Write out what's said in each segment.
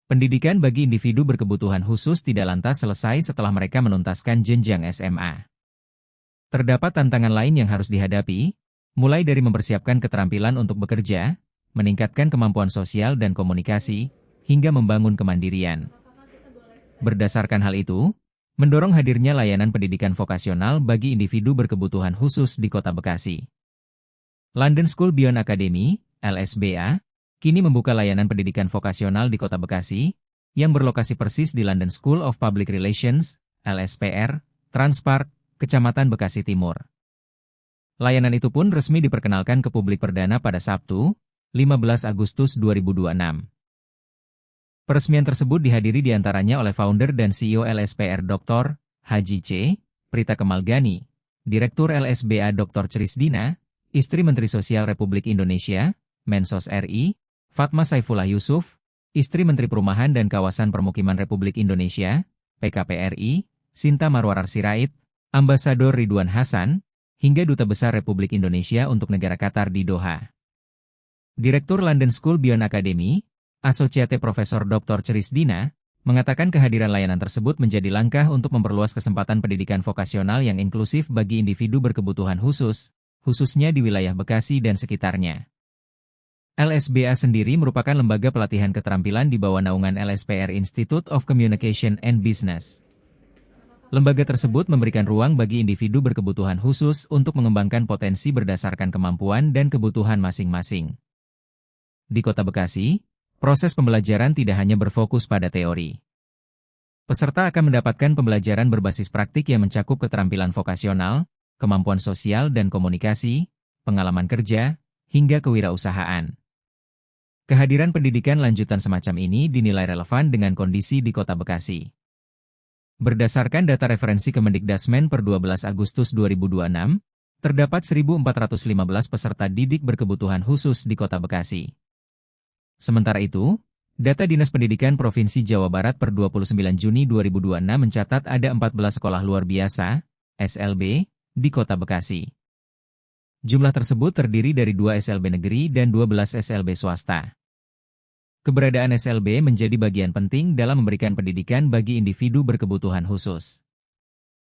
Pendidikan bagi individu berkebutuhan khusus tidak lantas selesai setelah mereka menuntaskan jenjang SMA. Terdapat tantangan lain yang harus dihadapi, mulai dari mempersiapkan keterampilan untuk bekerja, meningkatkan kemampuan sosial dan komunikasi, hingga membangun kemandirian. Berdasarkan hal itu, mendorong hadirnya layanan pendidikan vokasional bagi individu berkebutuhan khusus di Kota Bekasi. London School Beyond Academy, LSBA, kini membuka layanan pendidikan vokasional di Kota Bekasi, yang berlokasi persis di London School of Public Relations, LSPR, Transpark, Kecamatan Bekasi Timur. Layanan itu pun resmi diperkenalkan ke publik perdana pada Sabtu, 15 Agustus 2026. Peresmian tersebut dihadiri diantaranya oleh founder dan CEO LSPR Dr. Haji C. Prita Kemalgani, Direktur LSBA Dr. Trisdina, Istri Menteri Sosial Republik Indonesia, Mensos RI, Fatma Saifullah Yusuf, Istri Menteri Perumahan dan Kawasan Permukiman Republik Indonesia, PKPRI, Sinta Marwarar Sirait, Ambasador Ridwan Hasan, hingga Duta Besar Republik Indonesia untuk negara Qatar di Doha. Direktur London School Beyond Academy, Asociate Profesor Dr. Trisdina, mengatakan kehadiran layanan tersebut menjadi langkah untuk memperluas kesempatan pendidikan vokasional yang inklusif bagi individu berkebutuhan khusus, khususnya di wilayah Bekasi dan sekitarnya. LSBA sendiri merupakan lembaga pelatihan keterampilan di bawah naungan LSPR Institute of Communication and Business. Lembaga tersebut memberikan ruang bagi individu berkebutuhan khusus untuk mengembangkan potensi berdasarkan kemampuan dan kebutuhan masing-masing. Di Kota Bekasi, proses pembelajaran tidak hanya berfokus pada teori. Peserta akan mendapatkan pembelajaran berbasis praktik yang mencakup keterampilan vokasional, kemampuan sosial dan komunikasi, pengalaman kerja, hingga kewirausahaan. Kehadiran pendidikan lanjutan semacam ini dinilai relevan dengan kondisi di Kota Bekasi. Berdasarkan data referensi Kemendikdasmen per 12 Agustus 2026, terdapat 1.415 peserta didik berkebutuhan khusus di Kota Bekasi. Sementara itu, data Dinas Pendidikan Provinsi Jawa Barat per 29 Juni 2026 mencatat ada 14 sekolah luar biasa, SLB, di Kota Bekasi. Jumlah tersebut terdiri dari 2 SLB negeri dan 12 SLB swasta. Keberadaan SLB menjadi bagian penting dalam memberikan pendidikan bagi individu berkebutuhan khusus.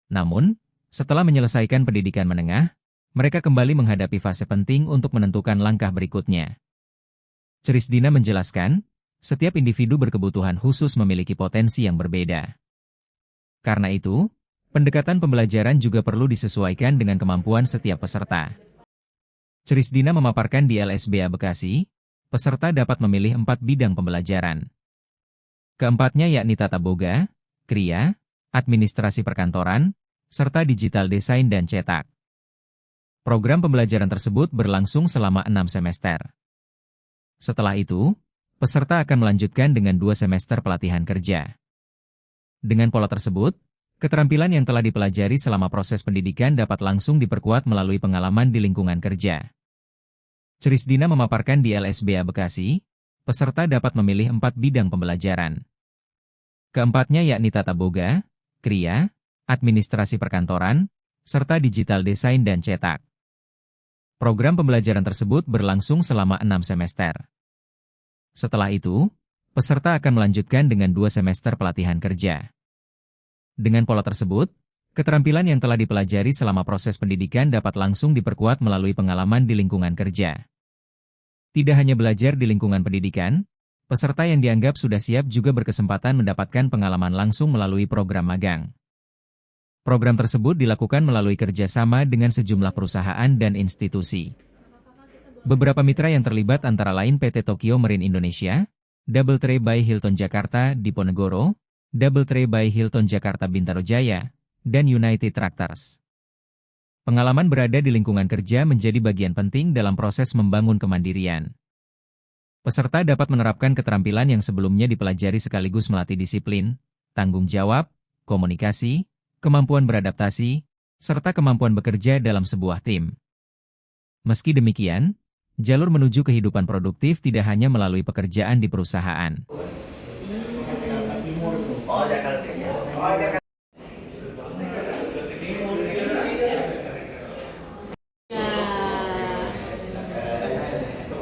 Namun, setelah menyelesaikan pendidikan menengah, mereka kembali menghadapi fase penting untuk menentukan langkah berikutnya. Trisdina menjelaskan, setiap individu berkebutuhan khusus memiliki potensi yang berbeda. Karena itu, pendekatan pembelajaran juga perlu disesuaikan dengan kemampuan setiap peserta. Trisdina memaparkan di LSBA Bekasi, peserta dapat memilih 4 bidang pembelajaran. Keempatnya yakni tata boga, kriya, administrasi perkantoran, serta digital desain dan cetak. Program pembelajaran tersebut berlangsung selama 6 semester. Setelah itu, peserta akan melanjutkan dengan 2 semester pelatihan kerja. Dengan pola tersebut, keterampilan yang telah dipelajari selama proses pendidikan dapat langsung diperkuat melalui pengalaman di lingkungan kerja. Trisdina memaparkan di LSBA Bekasi, peserta dapat memilih 4 bidang pembelajaran. Keempatnya yakni tata boga, kriya, administrasi perkantoran, serta digital desain dan cetak. Program pembelajaran tersebut berlangsung selama 6 semester. Setelah itu, peserta akan melanjutkan dengan 2 semester pelatihan kerja. Dengan pola tersebut, keterampilan yang telah dipelajari selama proses pendidikan dapat langsung diperkuat melalui pengalaman di lingkungan kerja. Tidak hanya belajar di lingkungan pendidikan, peserta yang dianggap sudah siap juga berkesempatan mendapatkan pengalaman langsung melalui program magang. Program tersebut dilakukan melalui kerjasama dengan sejumlah perusahaan dan institusi. Beberapa mitra yang terlibat antara lain PT Tokyo Marine Indonesia, Doubletree by Hilton Jakarta Diponegoro, Doubletree by Hilton Jakarta Bintaro Jaya, dan United Tractors. Pengalaman berada di lingkungan kerja menjadi bagian penting dalam proses membangun kemandirian. Peserta dapat menerapkan keterampilan yang sebelumnya dipelajari sekaligus melatih disiplin, tanggung jawab, komunikasi, kemampuan beradaptasi, serta kemampuan bekerja dalam sebuah tim. Meski demikian, jalur menuju kehidupan produktif tidak hanya melalui pekerjaan di perusahaan.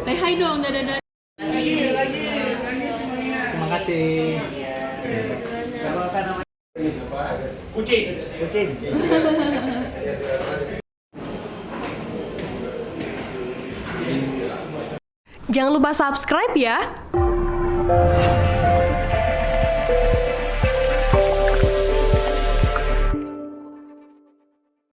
Say hi dong, dadah. Terima kasih. Kalau apa namanya? Kucing. Kucing. Jangan lupa subscribe ya.